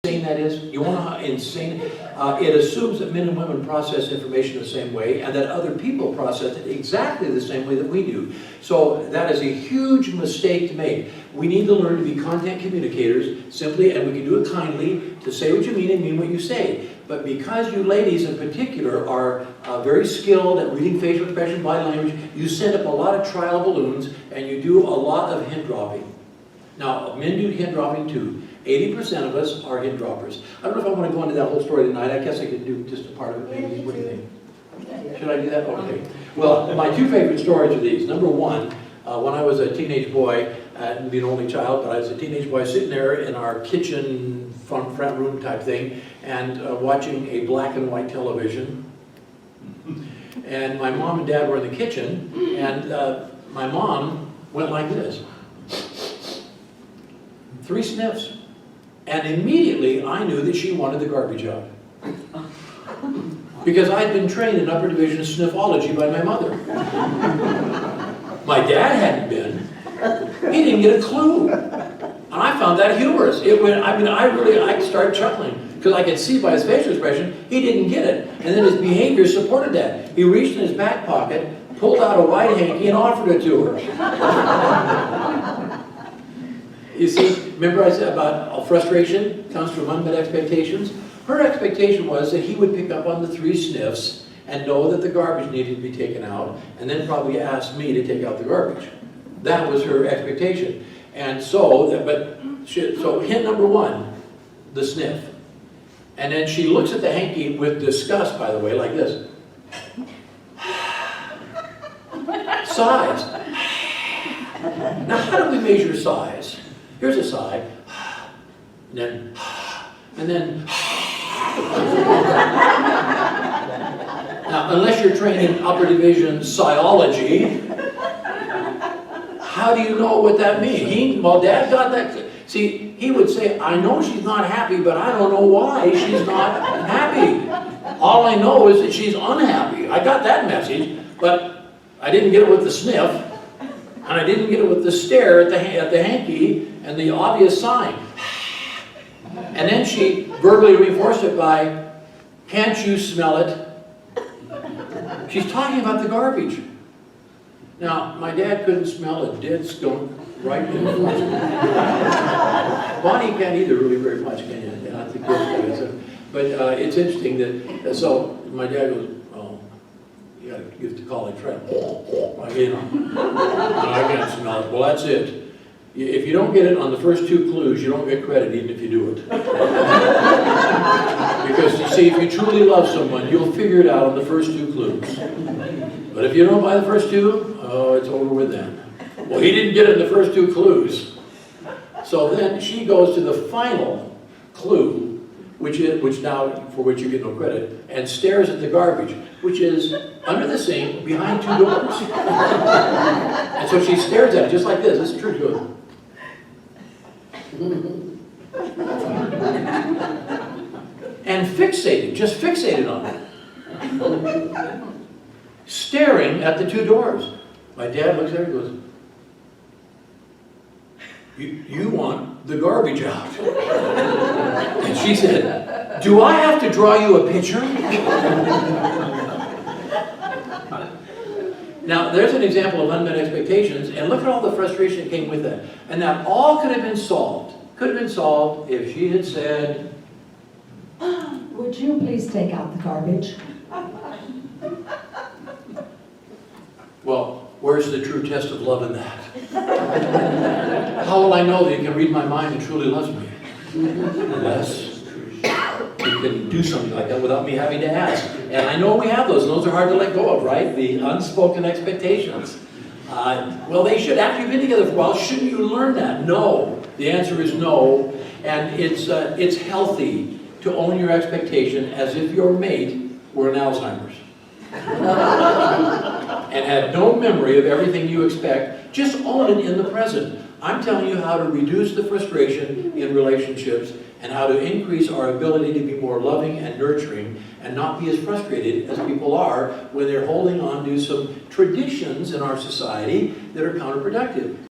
insane that is? You want to know how insane? It assumes that men and women process information the same way and that other people process it exactly the same way that we do. So that is a huge mistake to make. We need to learn to be content communicators simply, and we can do it kindly, to say what you mean and mean what you say. But because you ladies in particular are very skilled at reading facial expression, body language, you send up a lot of trial balloons and you do a lot of hint dropping. Now, men do hint dropping too. 80% of us are hint droppers. I don't know if I want to go into that whole story tonight. I guess I could do just a part of it maybe. What do you think? Should I do that? Okay. Well, my two favorite stories are these. Number one, when I was a teenage boy, and be an only child, but I was a teenage boy sitting there in our kitchen front room type thing and watching a black and white television. And my mom and dad were in the kitchen, and my mom went like this. 3 sniffs. And immediately I knew that she wanted the garbage out. Because I'd been trained in upper division sniffology by my mother. My dad hadn't been. He didn't get a clue. And I found that humorous. It went, I started chuckling. Because I could see by his facial expression, he didn't get it. And then his behavior supported that. He reached in his back pocket, pulled out a white hanky and offered it to her. You see, remember I said about frustration comes from unmet expectations? Her expectation was that he would pick up on the 3 sniffs and know that the garbage needed to be taken out, and then probably ask me to take out the garbage. That was her expectation. And so, so hint number 1, the sniff. And then she looks at the hanky with disgust, by the way, like this. Size. Now, how do we measure size? Here's a sigh, and then, Now, unless you're trained in upper division psiology, how do you know what that means? Well, Dad got that. See, he would say, I know she's not happy, but I don't know why she's not happy. All I know is that she's unhappy. I got that message, but I didn't get it with the sniff, and I didn't get it with the stare at the hanky, and the obvious sign. And then she verbally reinforced it by, can't you smell it? She's talking about the garbage. Now, my dad couldn't smell a dead skunk right in front of him. Bonnie can't either really very much, can you? Not the kids can. But it's interesting that, so my dad goes, oh, you got to give the call a try. Like, you know, I can't smell it. Well, that's it. If you don't get it on the first 2 clues, you don't get credit even if you do it. Because you see, if you truly love someone, you'll figure it out on the first 2 clues. But if you don't buy the first 2, oh, it's over with then. Well, he didn't get it in the first 2 clues. So then she goes to the final clue, which for which you get no credit, and stares at the garbage, which is under the sink behind 2 doors. And so she stares at it just like this. This is true to it. And just fixated on it. Staring at the 2 doors. My dad looks at her and goes, you want the garbage out. And she said, do I have to draw you a picture? Now, there's an example of unmet expectations, and look at all the frustration that came with that. And that all could have been solved. Could have been solved if she had said, would you please take out the garbage? well, where's the true test of love in that? How will I know that you can read my mind and truly loves me? Unless you can do something like that without me having to ask. And I know we have those, and those are hard to let go of, right? The unspoken expectations. Well, they should, after you've been together for a while, shouldn't you learn that? No. The answer is no. And it's healthy to own your expectation as if your mate were an Alzheimer's. And had no memory of everything you expect. Just own it in the present. I'm telling you how to reduce the frustration in relationships and how to increase our ability to be more loving and nurturing and not be as frustrated as people are when they're holding on to some traditions in our society that are counterproductive.